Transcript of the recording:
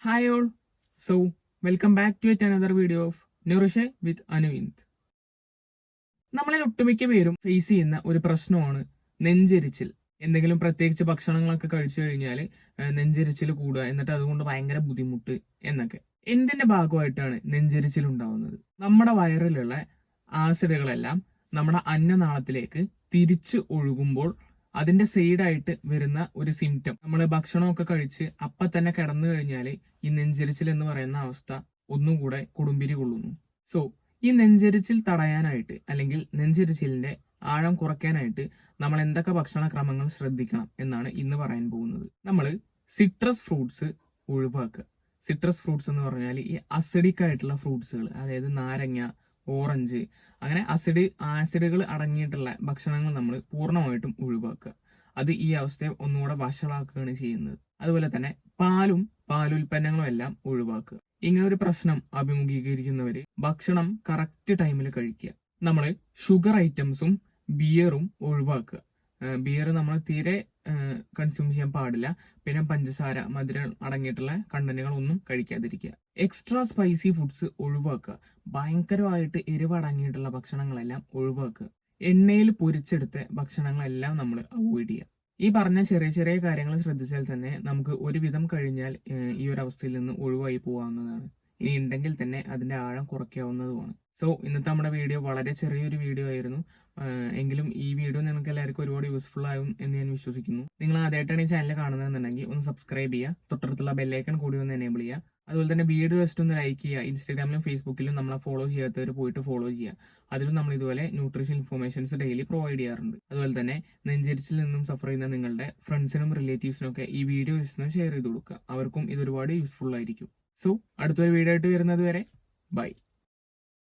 Hi all. So, welcome back to yet another video of Nourish with Anuvind. നമ്മളിൽ ഒട്ടുമിക്ക പേരും face ചെയ്യുന്ന ഒരു പ്രശ്നമാണ് നെഞ്ചെരിച്ചിൽ. എന്തെങ്കിലും പ്രത്യേകിച്ച് ഭക്ഷണങ്ങളൊക്കെ കഴിച്ചു കഴിഞ്ഞാൽ നെഞ്ചെരിച്ചിൽ കൂടുക, എന്നിട്ട് അതുകൊണ്ട് ഭയങ്കര ബുദ്ധിമുട്ട് എന്നൊക്കെ. എന്തിന്റെ ഭാഗമായിട്ടാണ് നെഞ്ചെരിച്ചിൽ ഉണ്ടാവുന്നത്? നമ്മുടെ വയറിലുള്ള ആസിഡുകളെല്ലാം നമ്മുടെ അന്നനാളത്തിലേക്ക് തിരിച്ചു ഒഴുകുമ്പോൾ അതിന്റെ സൈഡായിട്ട് വരുന്ന ഒരു സിംറ്റം, നമ്മൾ ഭക്ഷണമൊക്കെ കഴിച്ച് അപ്പം തന്നെ കിടന്നു കഴിഞ്ഞാൽ ഈ നെഞ്ചെരിച്ചിൽ എന്ന് പറയുന്ന അവസ്ഥ ഒന്നുകൂടെ കൊടുമ്പിരി കൊള്ളുന്നു. സോ ഈ നെഞ്ചെരിച്ചിൽ തടയാനായിട്ട് അല്ലെങ്കിൽ നെഞ്ചെരിച്ചിലിന്റെ ആഴം കുറയ്ക്കാനായിട്ട് നമ്മൾ എന്തൊക്കെ ഭക്ഷണക്രമങ്ങൾ ശ്രദ്ധിക്കണം എന്നാണ് ഇന്ന് പറയാൻ പോകുന്നത്. നമ്മൾ സിട്രസ് ഫ്രൂട്ട്സ് ഒഴിവാക്കുക. സിട്രസ് ഫ്രൂട്ട്സ് എന്ന് പറഞ്ഞാൽ ഈ അസിഡിക് ആയിട്ടുള്ള ഫ്രൂട്ട്സുകൾ, അതായത് നാരങ്ങ, ഓറഞ്ച്, അങ്ങനെ ആസിഡുകൾ അടങ്ങിയിട്ടുള്ള ഭക്ഷണങ്ങൾ നമ്മൾ പൂർണ്ണമായിട്ടും ഒഴിവാക്കുക. അത് ഈ അവസ്ഥയെ ഒന്നുകൂടെ വഷളാക്കുകയാണ് ചെയ്യുന്നത്. അതുപോലെ തന്നെ പാലുൽപ്പന്നങ്ങളും എല്ലാം ഒഴിവാക്കുക. ഇങ്ങനെ ഒരു പ്രശ്നം അഭിമുഖീകരിക്കുന്നവര് ഭക്ഷണം കറക്റ്റ് ടൈമിൽ കഴിക്കുക. നമ്മൾ ഷുഗർ ഐറ്റംസും ബിയറും ഒഴിവാക്കുക. ബിയർ നമ്മൾ തീരെ കൺസ്യൂം ചെയ്യാൻ പാടില്ല. പിന്നെ പഞ്ചസാര, മധുരം അടങ്ങിയിട്ടുള്ള കണ്ടന്റുകൾ ഒന്നും കഴിക്കാതിരിക്കുക. എക്സ്ട്രാ സ്പൈസി ഫുഡ്സ് ഒഴിവാക്കുക. ഭയങ്കരമായിട്ട് എരിവ് അടങ്ങിയിട്ടുള്ള ഭക്ഷണങ്ങളെല്ലാം ഒഴിവാക്കുക. എണ്ണയിൽ പൊരിച്ചെടുത്ത ഭക്ഷണങ്ങളെല്ലാം നമ്മൾ അവോയ്ഡ് ചെയ്യുക. ഈ പറഞ്ഞ ചെറിയ ചെറിയ കാര്യങ്ങൾ ശ്രദ്ധിച്ചാൽ തന്നെ നമുക്ക് ഒരുവിധം കഴിഞ്ഞാൽ ഈ ഒരു അവസ്ഥയിൽ നിന്ന് ഒഴിവായി പോകാവുന്നതാണ്. ഇനി ഉണ്ടെങ്കിൽ തന്നെ അതിന്റെ ആഴം കുറയ്ക്കാവുന്നതുമാണ്. സോ ഇന്നത്തെ നമ്മുടെ വീഡിയോ വളരെ ചെറിയൊരു വീഡിയോ ആയിരുന്നു. എങ്കിലും ഈ വീഡിയോ നിങ്ങൾക്ക് എല്ലാവർക്കും ഒരുപാട് യൂസ്ഫുൾ ആകും എന്ന് ഞാൻ വിശ്വസിക്കുന്നു. നിങ്ങൾ ആദ്യമായിട്ടാണ് ഈ ചാനൽ കാണുന്നതെന്നുണ്ടെങ്കിൽ ഒന്ന് സബ്സ്ക്രൈബ് ചെയ്യുക, തൊട്ടടുത്തുള്ള ബെല്ലൈക്കൺ കൂടി ഒന്ന് എനേബിൾ ചെയ്യുക. അതുപോലെ തന്നെ വീഡിയോ ജസ്റ്റ് ഒന്ന് ലൈക്ക് ചെയ്യുക. ഇൻസ്റ്റാഗ്രാമിലും ഫേസ്ബുക്കിലും നമ്മളെ ഫോളോ ചെയ്യാത്തവർ പോയിട്ട് ഫോളോ ചെയ്യുക. അതിലും നമ്മൾ ഇതുപോലെ ന്യൂട്രീഷൻ ഇൻഫർമേഷൻസ് ഡെയിലി പ്രൊവൈഡ് ചെയ്യാറുണ്ട്. അതുപോലെ തന്നെ നെഞ്ചെരിച്ചിൽ നിന്നും സഫർ ചെയ്യുന്ന നിങ്ങളുടെ ഫ്രണ്ട്സിനും റിലേറ്റീവ്സിനും ഒക്കെ ഈ വീഡിയോ ജസ്റ്റ് ഷെയർ ചെയ്ത് കൊടുക്കുക. അവർക്കും ഇത് ഒരുപാട് യൂസ്ഫുൾ ആയിരിക്കും. സോ അടുത്തൊരു വീഡിയോ ആയിട്ട് വരുന്നത് വരെ ബൈ.